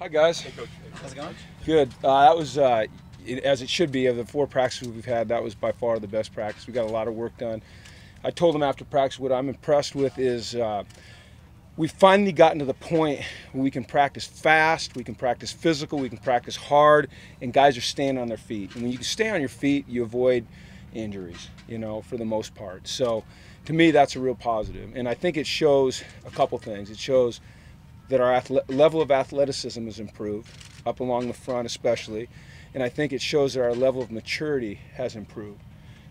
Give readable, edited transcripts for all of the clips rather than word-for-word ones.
Hi guys. Hey Coach. How's it going? Good. That was, as it should be, of the 4 practices we've had, that was by far the best practice. We got a lot of work done. I told them after practice what I'm impressed with is we've finally gotten to the point where we can practice fast, we can practice physical, we can practice hard, and guys are staying on their feet. And when you can stay on your feet, you avoid injuries, for the most part. So to me, that's a real positive. And I think it shows a couple things. It shows that our level of athleticism has improved, up along the front especially, and I think it shows that our level of maturity has improved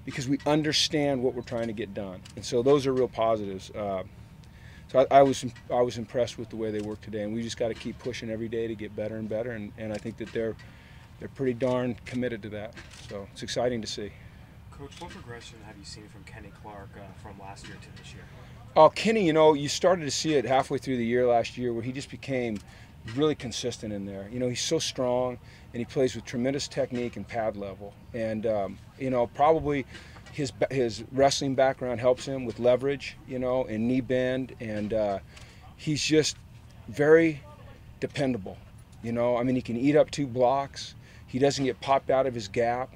because we understand what we're trying to get done, and so those are real positives. So I was impressed with the way they worked today, and we just got to keep pushing every day to get better and better, and I think that they're pretty darn committed to that, so it's exciting to see. Coach, what progression have you seen from Kenny Clark from last year to this year? Oh, Kenny, you started to see it halfway through the year last year where he just became really consistent in there. He's so strong and he plays with tremendous technique and pad level. And, probably his wrestling background helps him with leverage, and knee bend. And he's just very dependable. He can eat up 2 blocks. He doesn't get popped out of his gap.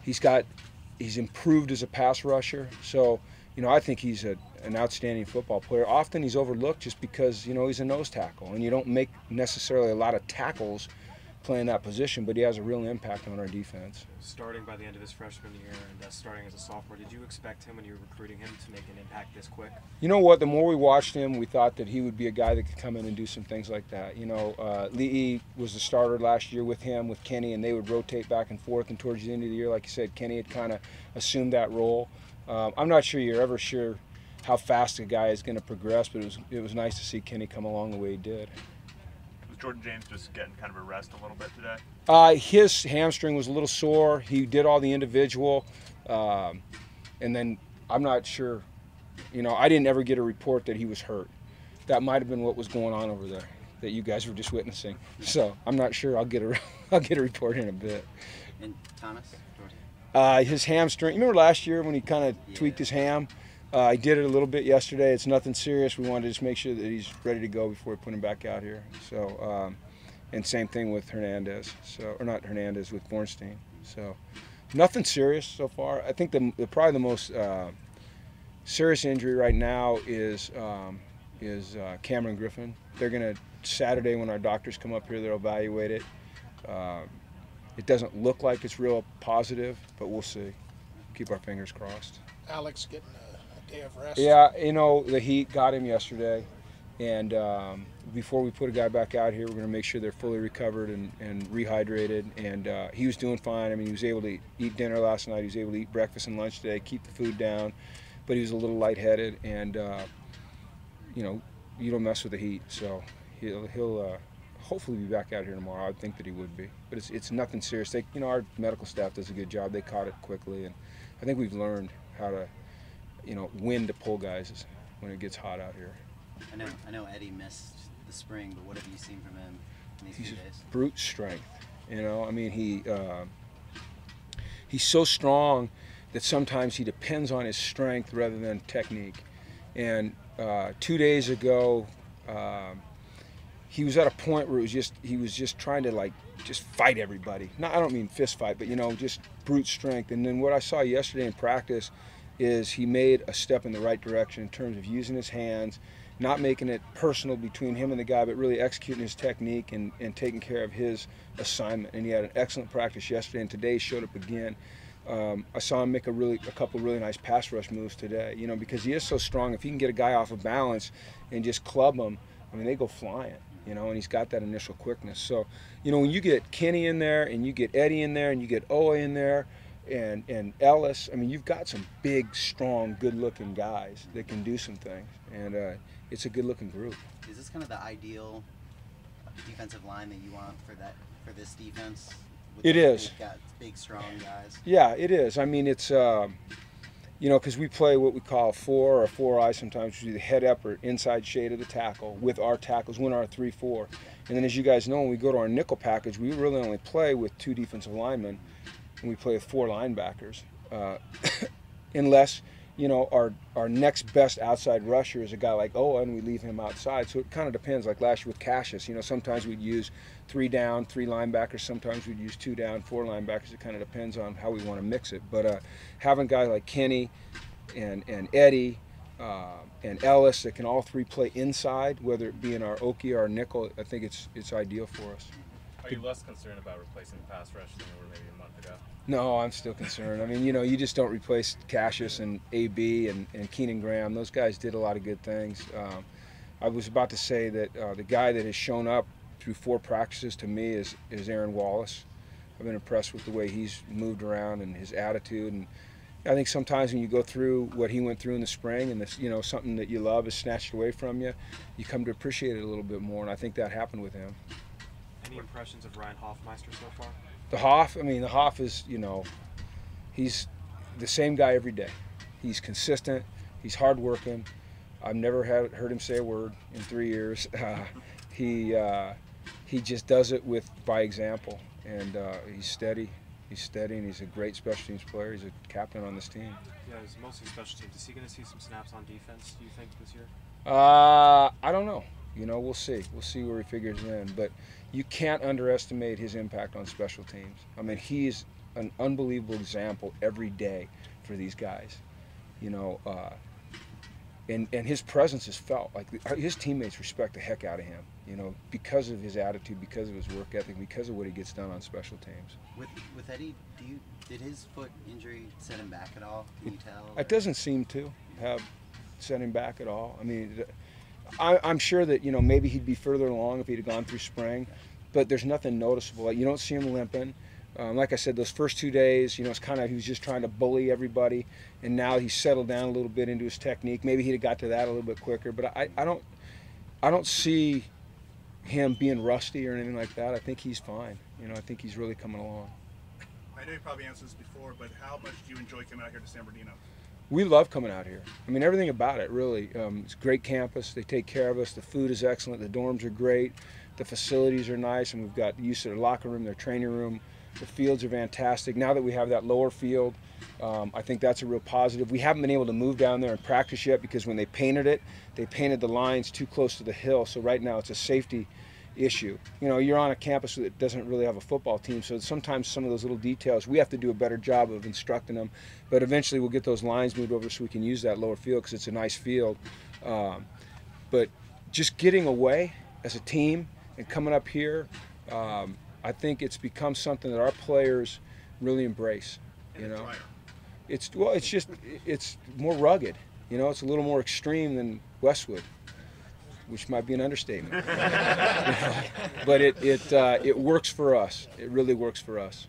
He's improved as a pass rusher. So, I think he's an outstanding football player. Often he's overlooked just because, he's a nose tackle, and you don't make necessarily a lot of tackles playing that position, but he has a real impact on our defense. Starting by the end of his freshman year and starting as a sophomore, did you expect him when you were recruiting him to make an impact this quick? You know what? The more we watched him, we thought that he would be a guy that could come in and do some things like that. Lee was the starter last year with him, with Kenny, and they would rotate back and forth, and towards the end of the year, like you said, Kenny had kind of assumed that role. I'm not sure you're ever sure how fast a guy is going to progress, but it was nice to see Kenny come along the way he did. Was Jordan James just getting kind of a rest a little bit today? His hamstring was a little sore. He did all the individual, and then I'm not sure. I didn't ever get a report that he was hurt. That might have been what was going on over there that you guys were just witnessing. So I'm not sure. I'll get a report in a bit. And Thomas? His hamstring. You remember last year when he kind of tweaked his ham? I did it a little bit yesterday. It's nothing serious. We wanted to just make sure that he's ready to go before we put him back out here. So, and same thing with Hernandez. So, or not Hernandez, with Bornstein. So, nothing serious so far. I think probably the most serious injury right now is Cameron Griffin. They're gonna Saturday when our doctors come up here, they'll evaluate it. It doesn't look like it's real positive, but we'll see. Keep our fingers crossed. Alex getting a day of rest. Yeah, the heat got him yesterday, and before we put a guy back out here, we're going to make sure they're fully recovered and rehydrated. And he was doing fine. He was able to eat dinner last night. He was able to eat breakfast and lunch today, keep the food down, but he was a little lightheaded. And you don't mess with the heat, so he'll hopefully be back out here tomorrow. I would think that he would be, but it's nothing serious. Our medical staff does a good job. They caught it quickly, and I think we've learned how to, when to pull guys when it gets hot out here. I know Eddie missed the spring, but what have you seen from him in these few days? Brute strength. He's so strong that sometimes he depends on his strength rather than technique. And 2 days ago, he was at a point where he was just trying to just fight everybody. I don't mean fist fight, but just brute strength. And then what I saw yesterday in practice is he made a step in the right direction in terms of using his hands, not making it personal between him and the guy, but really executing his technique and taking care of his assignment. And he had an excellent practice yesterday, and today he showed up again. I saw him make a couple really nice pass rush moves today, because he is so strong. If he can get a guy off of balance and just club him, they go flying. And he's got that initial quickness. So, when you get Kenny in there and you get Eddie in there and you get Owe in there and Ellis, you've got some big, strong, good-looking guys that can do some things. And it's a good-looking group. Is this kind of the ideal defensive line that you want for this defense? It is. Big, strong guys. Yeah, it is. It's because we play what we call a 4 or 4-eye sometimes, which is the head up or inside shade of the tackle with our tackles, when our 3-4. And then as you guys know, when we go to our nickel package, we really only play with 2 defensive linemen, and we play with 4 linebackers. Unless, you know, our next best outside rusher is a guy like Owen. We leave him outside, so it kind of depends. Like last year with Cassius, you know, sometimes we'd use 3 down, 3 linebackers. Sometimes we'd use 2 down, 4 linebackers. It kind of depends on how we want to mix it. But having guys like Kenny and Eddie and Ellis that can all 3 play inside, whether it be in our Okie or our nickel, I think it's ideal for us. Are you less concerned about replacing the pass rush than you were maybe a month ago? No, I'm still concerned. I mean, you know, you just don't replace Cassius and AB and Keenan Graham. Those guys did a lot of good things. I was about to say that the guy that has shown up through 4 practices to me is Aaron Wallace. I've been impressed with the way he's moved around and his attitude. And I think sometimes when you go through what he went through in the spring and this, you know, something that you love is snatched away from you, you come to appreciate it a little bit more. And I think that happened with him. Any impressions of Ryan Hoffmeister so far? The Hoff is, you know, he's the same guy every day. He's consistent. He's hardworking. I've never heard him say a word in 3 years. He just does it by example, and he's steady. He's steady, and he's a great special teams player. He's a captain on this team. Yeah, it's mostly special teams. Is he going to see some snaps on defense, do you think, this year? I don't know. You know, we'll see. We'll see where he figures in. But you can't underestimate his impact on special teams. I mean, he is an unbelievable example every day for these guys. You know, and his presence is felt. Like his teammates respect the heck out of him. You know, because of his attitude, because of his work ethic, because of what he gets done on special teams. With Eddie, did his foot injury set him back at all? Can you tell? It doesn't seem to have set him back at all. I mean, I'm sure that, you know, maybe he'd be further along if he'd have gone through spring, but there's nothing noticeable. Like, you don't see him limping. Like I said, those first 2 days, you know, it's kind of, he was just trying to bully everybody, and now he's settled down a little bit into his technique. Maybe he'd have got to that a little bit quicker, but I don't see him being rusty or anything like that. I think he's fine. You know, I think he's really coming along. I know you probably answered this before, but how much do you enjoy coming out here to San Bernardino? We love coming out here. I mean, everything about it, really. It's a great campus. They take care of us. The food is excellent. The dorms are great. The facilities are nice, and we've got use of their locker room, their training room. The fields are fantastic. Now that we have that lower field, I think that's a real positive. We haven't been able to move down there and practice yet because when they painted it, they painted the lines too close to the hill. So right now it's a safety issue. You know, you're on a campus that doesn't really have a football team, so sometimes some of those little details, we have to do a better job of instructing them. But eventually we'll get those lines moved over so we can use that lower field because it's a nice field. But just getting away as a team and coming up here, I think it's become something that our players really embrace. You know, it's more rugged. You know, it's a little more extreme than Westwood, which might be an understatement. You know? But it works for us. It really works for us.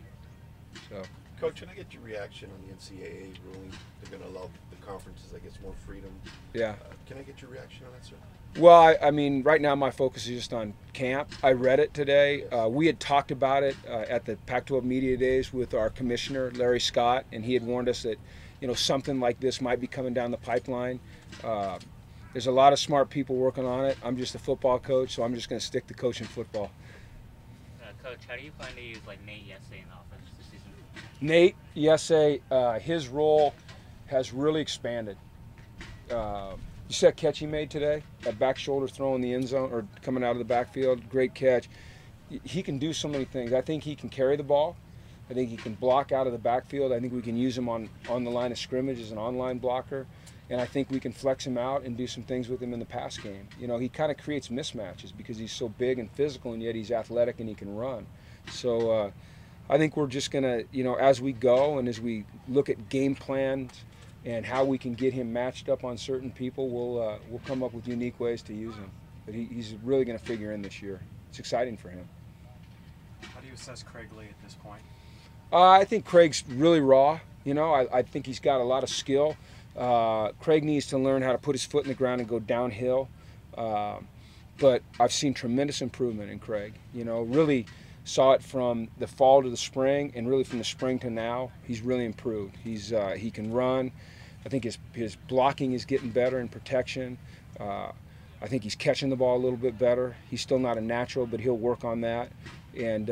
So, Coach, can I get your reaction on the NCAA ruling? They're going to allow the conferences, I guess, more freedom. Yeah. Can I get your reaction on that, sir? Well, I mean, right now my focus is just on camp. I read it today. We had talked about it at the Pac-12 Media Days with our commissioner, Larry Scott, and he had warned us that, you know, something like this might be coming down the pipeline. There's a lot of smart people working on it. I'm just a football coach, so I'm just going to stick to coaching football. Coach, how do you plan to use like Nate Yesse in offense this season? Nate Yesse, his role has really expanded. You see that catch he made today? That back shoulder throw in the end zone or coming out of the backfield, great catch. He can do so many things. I think he can carry the ball. I think he can block out of the backfield. I think we can use him on the line of scrimmage as an online blocker. And I think we can flex him out and do some things with him in the pass game. You know, he kind of creates mismatches because he's so big and physical, and yet he's athletic and he can run. So I think we're just going to, you know, as we go and as we look at game plans and how we can get him matched up on certain people, we'll come up with unique ways to use him. But he's really going to figure in this year. It's exciting for him. How do you assess Craig Lee at this point? I think Craig's really raw. You know, I think he's got a lot of skill. Craig needs to learn how to put his foot in the ground and go downhill. But I've seen tremendous improvement in Craig. You know, really saw it from the fall to the spring, and really from the spring to now. He's really improved. He can run. I think his blocking is getting better in protection. I think he's catching the ball a little bit better. He's still not a natural, but he'll work on that. And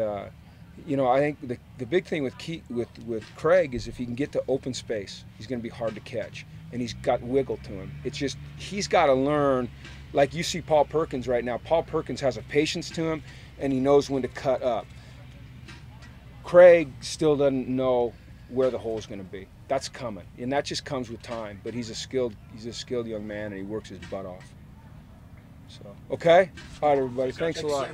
you know, I think the big thing with Craig is if he can get to open space, he's going to be hard to catch. and he's got wiggle to him. It's just he's got to learn. Like you see Paul Perkins right now. Paul Perkins has a patience to him, and he knows when to cut up. Craig still doesn't know where the hole is going to be. That's coming, and that just comes with time. But he's a skilled young man, and he works his butt off. So okay, all right, everybody. Thanks a lot.